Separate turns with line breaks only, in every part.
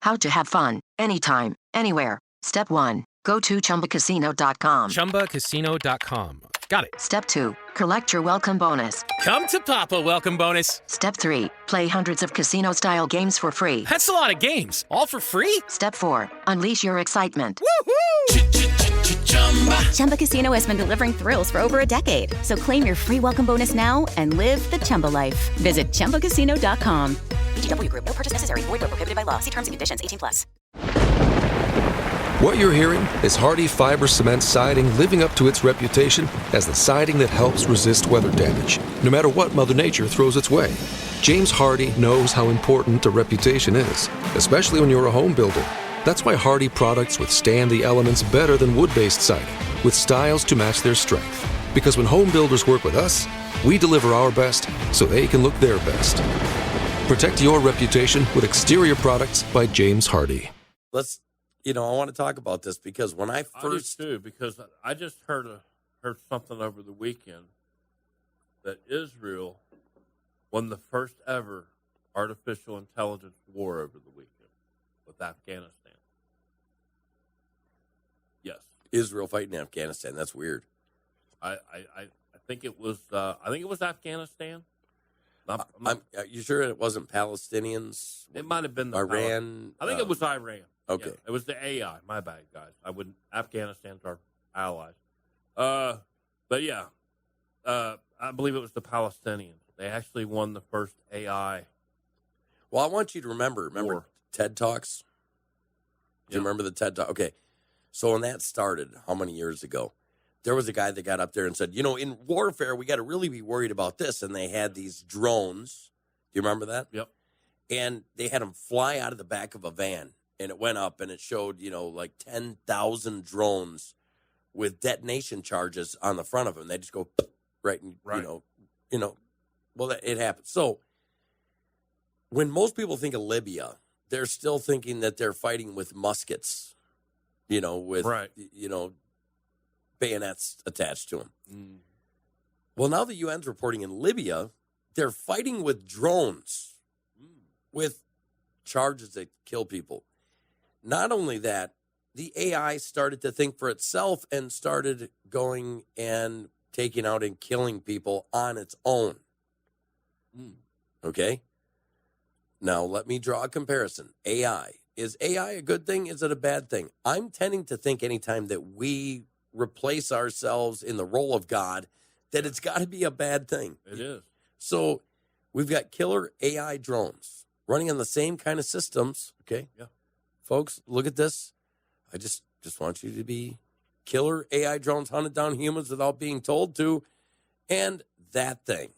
How to have fun, anytime, anywhere. Step 1. Go to ChumbaCasino.com.
ChumbaCasino.com. Got it.
Step 2. Collect your welcome bonus.
Come to Papa welcome bonus.
Step 3. Play hundreds of casino-style games for free.
That's a lot of games. All for free?
Step 4. Unleash your excitement.
Woohoo!
Chumba Casino has been delivering thrills for over a decade. So claim your free welcome bonus now and live the Chumba life. Visit ChumbaCasino.com. VGW Group. No purchase necessary. Void where prohibited by law. See terms and conditions. 18+.
What you're hearing is Hardie Fiber Cement Siding living up to its reputation as the siding that helps resist weather damage, no matter what Mother Nature throws its way. James Hardie knows how important a reputation is, especially when you're a home builder. That's why Hardie products withstand the elements better than wood-based siding, with styles to match their strength. Because when home builders work with us, we deliver our best so they can look their best. Protect your reputation with exterior products by James Hardie.
I want to talk about this because when I first...
I do too, because I just heard something over the weekend that Israel won the first ever artificial intelligence war over the weekend with Afghanistan. Yes.
Israel fighting Afghanistan. That's weird.
I think it was Afghanistan.
Are you sure it wasn't Palestinians?
It might have been
Iran.
I think it was Iran.
Okay.
Yeah, it was the AI. My bad, guys. Afghanistan's our allies. But yeah, I believe it was the Palestinians. They actually won the first AI.
Well, I want you to remember
war.
TED Talks? Do you remember the TED Talk? Okay. So when that started, how many years ago? There was a guy that got up there and said, in warfare, we got to really be worried about this. And they had these drones. Do you remember that?
Yep.
And they had them fly out of the back of a van. And it went up and it showed, like 10,000 drones with detonation charges on the front of them. They just go right. Well, it happened. So when most people think of Libya, they're still thinking that they're fighting with muskets, with, bayonets attached to them. Mm. Well, now the UN's reporting in Libya, they're fighting with drones with charges that kill people. Not only that, the AI started to think for itself and started going and taking out and killing people on its own. Okay? Now, let me draw a comparison. AI. Is AI a good thing? Is it a bad thing? I'm tending to think anytime that we replace ourselves in the role of God, that it's got to be a bad thing.
It is.
So we've got killer AI drones running on the same kind of systems. Okay?
Yeah.
Folks, look at this. I just want you to be killer AI drones hunted down humans without being told to. And that thing,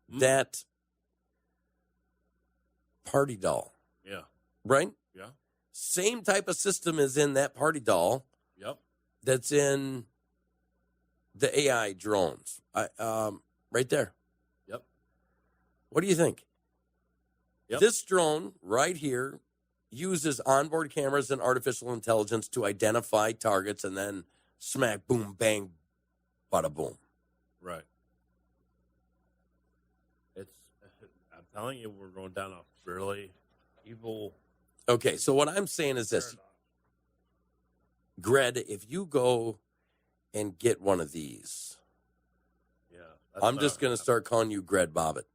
that party doll.
Yeah.
Right?
Yeah.
Same type of system is in that party doll.
Yep.
That's in the AI drones. Right there.
Yep.
What do you think?
Yep.
This drone right here uses onboard cameras and artificial intelligence to identify targets and then smack, boom, bang, bada boom.
Right. I'm telling you, we're going down a really evil.
Okay, so what I'm saying is this. Gred, if you go and get one of these, I'm just going to start calling you Gred Bobbitt.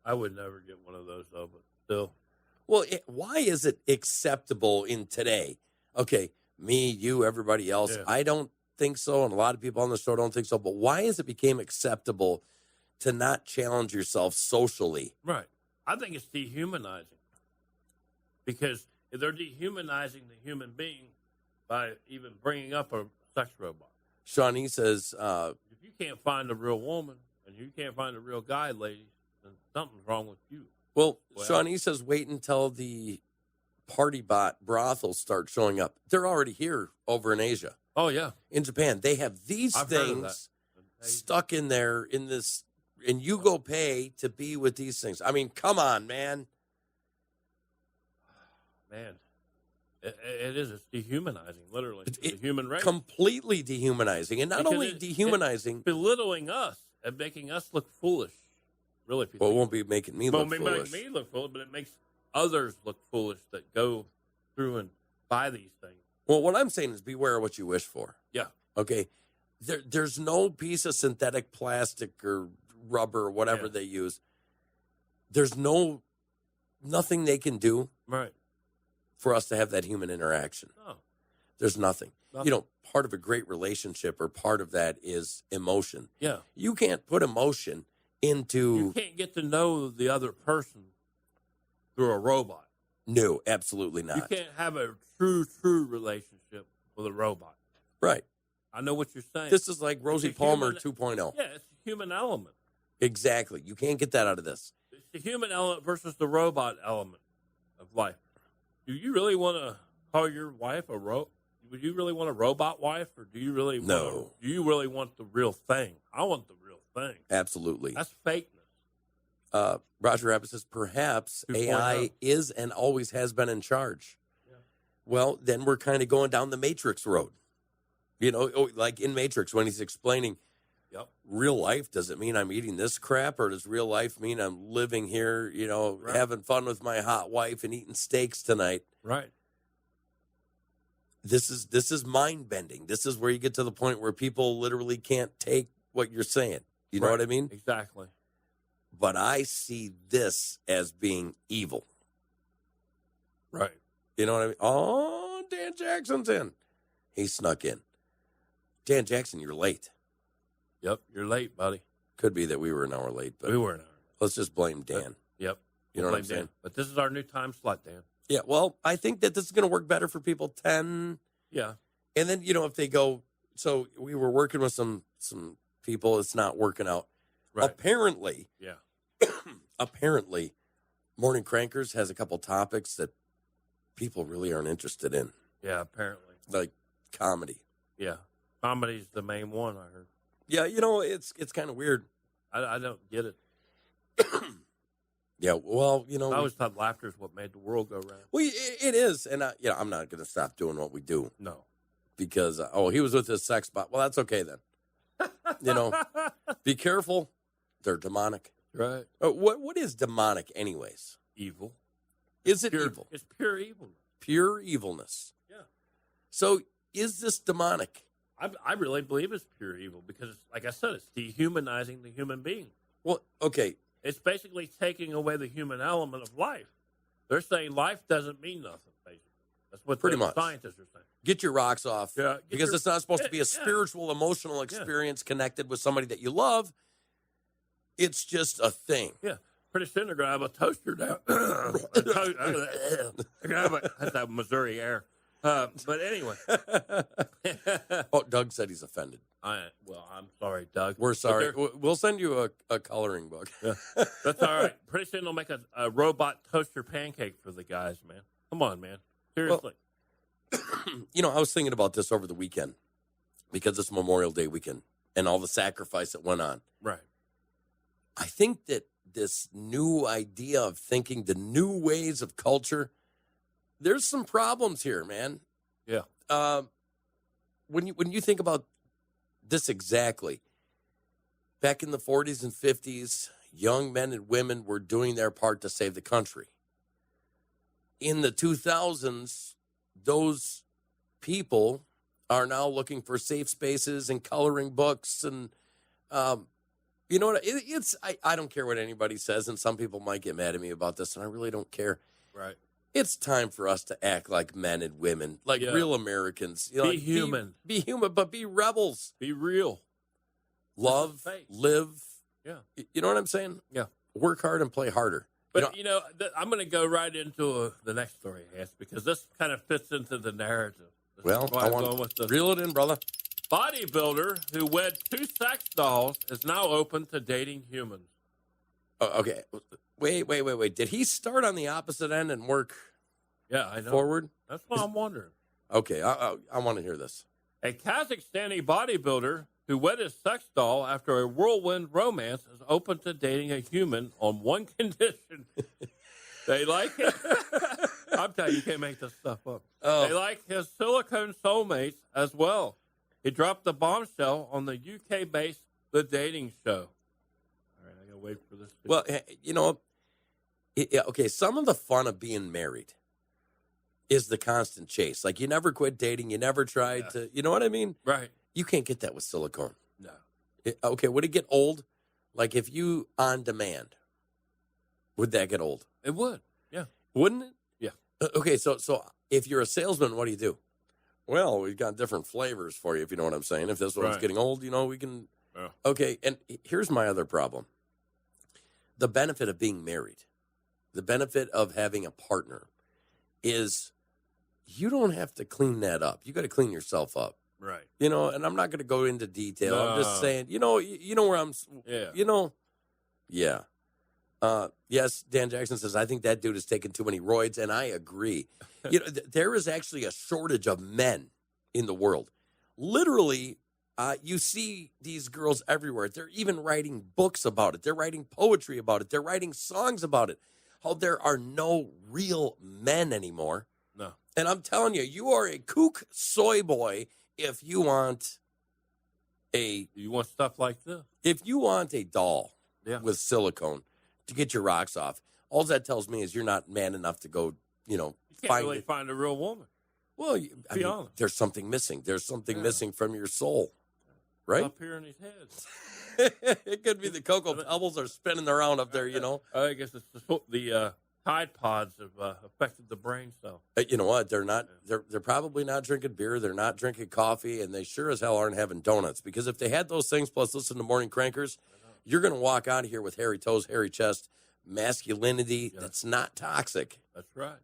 I would never get one of those, though, but still.
Well, why is it acceptable in today? Okay, me, you, everybody else.
Yeah.
I don't think so, and a lot of people on the show don't think so. But why has it became acceptable to not challenge yourself socially?
Right. I think it's dehumanizing. Because they're dehumanizing the human being by even bringing up a sex robot.
Shawnee says...
if you can't find a real woman and you can't find a real guy, ladies, then something's wrong with you.
Well, Shawnee says wait until the party bot brothels start showing up. They're already here over in Asia.
Oh, yeah.
In Japan. They have these things stuck in there in this, and you go pay to be with these things. I mean, come on, man.
Man, it is. It's dehumanizing, literally. The human race.
Completely dehumanizing. And not only dehumanizing.
It's belittling us and making us look foolish. Really,
well, it won't be making me look foolish.
Make me look foolish, but it makes others look foolish that go through and buy these things.
Well, what I'm saying is beware of what you wish for.
Yeah.
Okay. There's no piece of synthetic plastic or rubber or whatever
Yeah.
they use. There's nothing they can do
Right.
for us to have that human interaction.
No.
There's nothing.
Nothing.
You know, part of a great relationship or part of that is emotion.
Yeah.
You can't put emotion
You
into
can't get to know the other person through a robot.
no, absolutely
You
not.
can't have a true relationship with a robot.
Right.
I know what you're saying.
This is like Rosie
It's a
Palmer
human-
2.0.
Yeah, it's a human element.
Exactly. You can't get that out of this.
It's the human element versus the robot element of life. Do you really want to call your wife a Would you really want a robot wife, or do you really
No.
do you really want the real thing? I want the real thing.
Absolutely.
That's fakeness.
Roger Rabbit says, perhaps
2.0.
AI is and always has been in charge.
Yeah.
Well, then we're kind of going down the Matrix road. You know, like in Matrix when he's explaining
Yep.
real life, does it mean I'm eating this crap, or does real life mean I'm living here, you know,
Right.
having fun with my hot wife and eating steaks tonight?
Right.
This is mind bending. This is where you get to the point where people literally can't take what you're saying. You know
Right.
what I mean?
Exactly.
But I see this as being evil.
Right.
You know what I mean? Oh, Dan Jackson's in. He snuck in. Dan Jackson, you're late.
Yep. You're late, buddy.
Could be that we were an hour late, but
We were an hour.
let's just blame Dan.
Yep.
You know what I'm
Blame
saying?
Dan. But this is our new time slot, Dan.
Yeah, well, I think that this is going to work better for people 10.
Yeah.
And then, you know, if they go, so we were working with some people, it's not working out.
Right.
Apparently,
Yeah.
apparently, Morning Crankers has a couple topics that people really aren't interested in,
Yeah. Apparently.
like comedy.
Yeah. Comedy's the main one, I heard.
Yeah, you know, it's kind of weird.
I don't get it.
Yeah, well, you know,
I always thought laughter is what made the world go round.
well, it is, and I'm not going to stop doing what we do
No.
because he was with his sex bot. Well, that's okay then. You know, be careful; they're demonic.
Right.
What is demonic, anyways?
Evil.
Is it
Pure,
evil?
It's pure evil.
Pure evilness.
Yeah.
So, is this demonic?
I really believe it's pure evil because, like I said, it's dehumanizing the human being.
Well, okay,
It's basically taking away the human element of life. They're saying life doesn't mean nothing, basically. That's what
Pretty
the
much.
scientists are saying.
get your rocks off.
Yeah, get
because
your-
it's not supposed to be a
yeah.
spiritual, emotional experience connected with somebody that you love. It's just a thing.
Yeah. Pretty soon they're going to have a toaster down. That's that Missouri air. But anyway.
Oh, Doug said he's offended.
I'm sorry, Doug.
We're
But
sorry.
they're-
We'll send you a coloring book.
Yeah, that's all right. Pretty soon they'll make a robot toaster pancake for the guys, man. Come on, man. Seriously.
You know, I was thinking about this over the weekend because it's Memorial Day weekend and all the sacrifice that went on.
Right.
I think that this new idea of thinking, the new ways of culture, there's some problems here, man.
Yeah.
When you think about this exactly, back in the 40s and 50s, young men and women were doing their part to save the country. In the 2000s, those people are now looking for safe spaces and coloring books and you know what? I don't care what anybody says, and some people might get mad at me about this, and I really don't care.
Right.
It's time for us to act like men and women, like
Yeah.
real Americans. You know,
Be
like,
human.
Be human, but be rebels.
Be real.
Love,
faith.
live.
Yeah.
You know what I'm saying?
Yeah.
Work hard and play harder.
But, I'm going to go right into the next story, I guess, because this kind of fits into the narrative. This is
Well,
why
I
I'm
want
going with
to
the
reel it in, brother.
bodybuilder who wed 2 sex dolls is now open to dating humans.
Okay. Wait. Did he start on the opposite end and work
Yeah, I know.
forward?
That's what I'm wondering.
Okay, I want to hear this.
A Kazakhstani bodybuilder who wed his sex doll after a whirlwind romance is open to dating a human on one condition. They like it. I'm telling you, you can't make this stuff up.
Oh.
They like his silicone soulmates as well. He dropped the bombshell on the UK-based The Dating Show. All right, I got to wait for this.
Well, you know, Okay, some of the fun of being married is the constant chase. Like, you never quit dating. You never tried to, you know what I mean?
Right.
You can't get that with silicone.
No.
Okay, would it get old? Like, if you on demand, would that get old?
It would. Yeah.
Wouldn't it?
Yeah.
Okay, so if you're a salesman, what do? Well, we've got different flavors for you, if you know what I'm saying. If this one's
Right.
getting old, we can.
Yeah.
Okay, and here's my other problem. The benefit of being married, the benefit of having a partner is you don't have to clean that up. You got to clean yourself up.
Right.
And I'm not going to go into detail. I'm just
No.
saying, you know where I'm,
Yeah.
Yeah. Yes, Dan Jackson says, I think that dude has taken too many roids, and I agree. There is actually a shortage of men in the world. Literally, you see these girls everywhere. They're even writing books about it. They're writing poetry about it. They're writing songs about it. How there are no real men anymore.
No.
And I'm telling you, you are a kook soy boy if you want
You want stuff like this?
if you want a doll
Yeah.
with silicone to get your rocks off. All that tells me is you're not man enough to go,
You can't
find
really
it.
find a real woman.
Well,
Be honest.
there's something missing. There's something
Yeah.
missing from your soul, right?
Up here in his head.
It could be the cocoa pebbles are spinning around up there,
I guess it's the Tide Pods have affected the brain cell.
You know what? They're not. They're probably not drinking beer. They're not drinking coffee, and they sure as hell aren't having donuts. Because if they had those things, plus listen to Morning Crankers, you're going to walk out of here with hairy toes, hairy chest, masculinity that's not toxic,
That's right.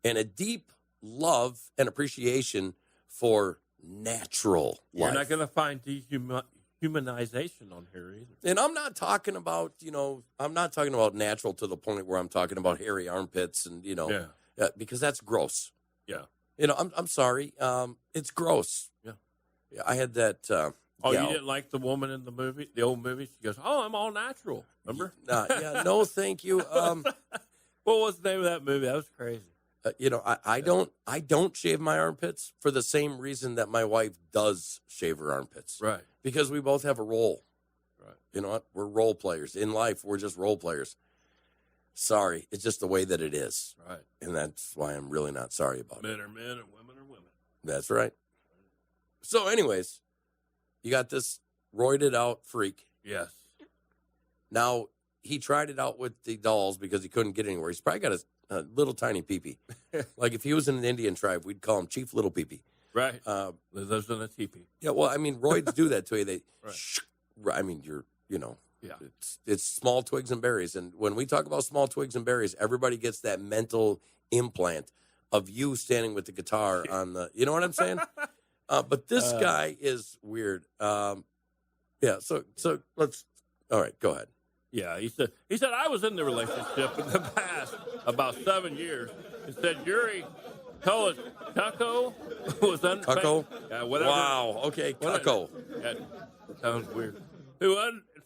and a deep love and appreciation for natural
You're
life.
not going to find dehumanization on here either.
And I'm not talking about, I'm not talking about natural to the point where I'm talking about hairy armpits and, because that's gross.
Yeah.
I'm sorry. It's gross.
Yeah.
I had that.
Oh,
gal.
you didn't like the woman in the old movie? She goes, "Oh, I'm all natural." Remember?
No, thank you.
What was the name of that movie? That was crazy.
I don't shave my armpits for the same reason that my wife does shave her armpits.
Right.
Because we both have a role.
Right.
You know what? We're role players. In life, we're just role players. Sorry. It's just the way that it is.
Right.
And that's why I'm really not sorry about it.
Men are men and women are women.
That's right. So, anyways, you got this roided out freak.
Yes.
Now, he tried it out with the dolls because he couldn't get anywhere. He's probably got a little tiny peepee. Like if he was in an Indian tribe, we'd call him Chief Little Peepee.
Right. Lives in a teepee.
Yeah, well, I mean, roids do that to you. They,
Right.
I mean,
Yeah.
it's small twigs and berries. And when we talk about small twigs and berries, everybody gets that mental implant of you standing with the guitar on the, you know what I'm saying? But this guy is weird. Yeah, so let's, all right, go ahead.
Yeah, he said I was in the relationship in the past about 7 years. He said Yuri Cucko was
Cucko?
whatever.
Wow, okay, Cucko.
That sounds weird. Who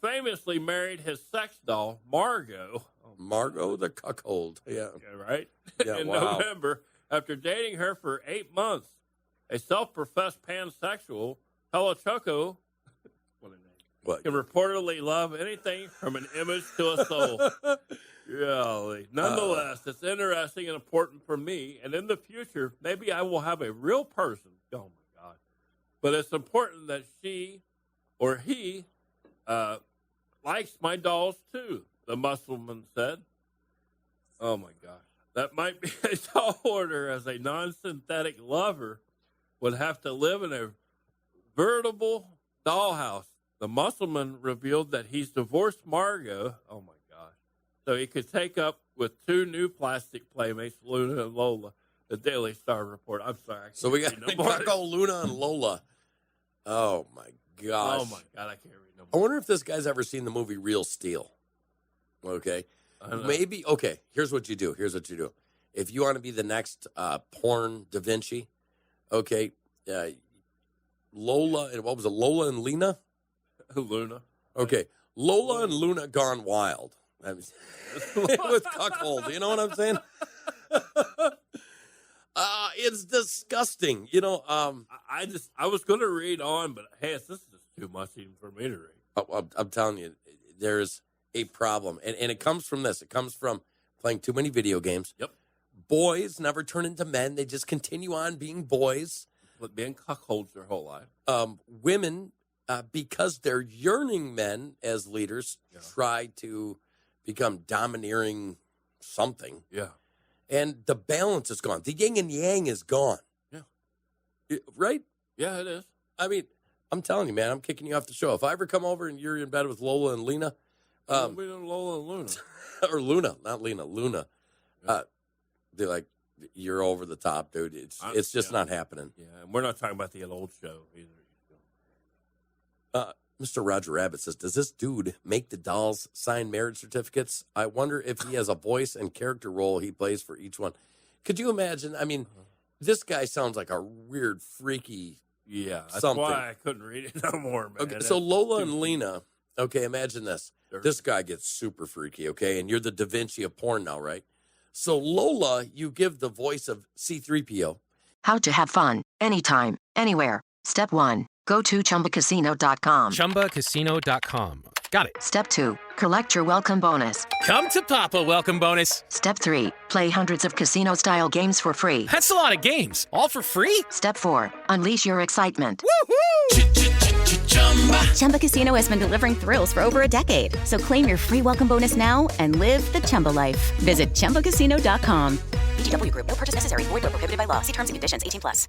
famously married his sex doll, Margot.
Margot the cuckold. Yeah.
Right?
Yeah,
in
wow.
November, after dating her for 8 months, a self-professed pansexual, Helichoco, what a name,
What?
can reportedly love anything from an image to a soul. Really. Nonetheless, it's interesting and important for me, and in the future, maybe I will have a real person. Oh, my God. But it's important that she or he likes my dolls, too, the Musselman said. Oh, my gosh. That might be a tall order, as a non-synthetic lover would have to live in a veritable dollhouse. The Musselman revealed that he's divorced Margot. Oh, my gosh. So he could take up with 2 new plastic playmates, Luna and Lola. The Daily Star report. I'm sorry.
So we got
no more.
Cucko, Luna, and Lola. Oh, my gosh.
Oh, my God. I can't read no
I
more.
wonder if this guy's ever seen the movie Real Steel. Okay.
I don't know.
Maybe. Okay. Here's what you do. If you want to be the next porn Da Vinci, okay, Lola, and what was it? Lola and Lena?
Luna.
Okay. Lola and Luna gone wild. I mean, with cuckold. You know what I'm saying? It's disgusting.
I was going to read on, but hey, this is just too much even for me to read.
I'm telling you, there's a problem. And it comes from this. It comes from playing too many video games.
Yep.
Boys never turn into men. They just continue on being boys.
But being cuckolds their whole life.
Women, because they're yearning men as leaders, try to become domineering something.
Yeah.
And the balance is gone. The yin and yang is gone.
Yeah.
Right?
Yeah, it is.
I mean, I'm telling you, man, I'm kicking you off the show. If I ever come over and you're in bed with Lola and Lena,
We don't Lola and Luna.
or Luna, not Lena, Luna,
Yeah.
they're like, you're over the top, dude. It's just not happening.
Yeah, and we're not talking about the old show either.
Mr. Roger Rabbit says, does this dude make the dolls sign marriage certificates? I wonder if he has a voice and character role he plays for each one. Could you imagine? I mean, this guy sounds like a weird, freaky
Yeah, that's
something.
why I couldn't read it no more, man.
Okay, so Lola and Lena, okay, imagine this.
Dirty.
This guy gets super freaky, okay? And you're the Da Vinci of porn now, right? So Lola, you give the voice of C-3PO.
How to have fun, anytime, anywhere. Step 1. Go to chumbacasino.com.
ChumbaCasino.com. Got it.
Step 2. Collect your welcome bonus.
Come to Papa welcome bonus.
Step 3. Play hundreds of casino-style games for free.
That's a lot of games. All for free?
Step 4. Unleash your excitement.
Chumba Casino has been delivering thrills for over a decade. So claim your free welcome bonus now and live the Chumba life. Visit ChumbaCasino.com. VGW Group. No purchase necessary. Void where prohibited by law. See terms and conditions. 18+.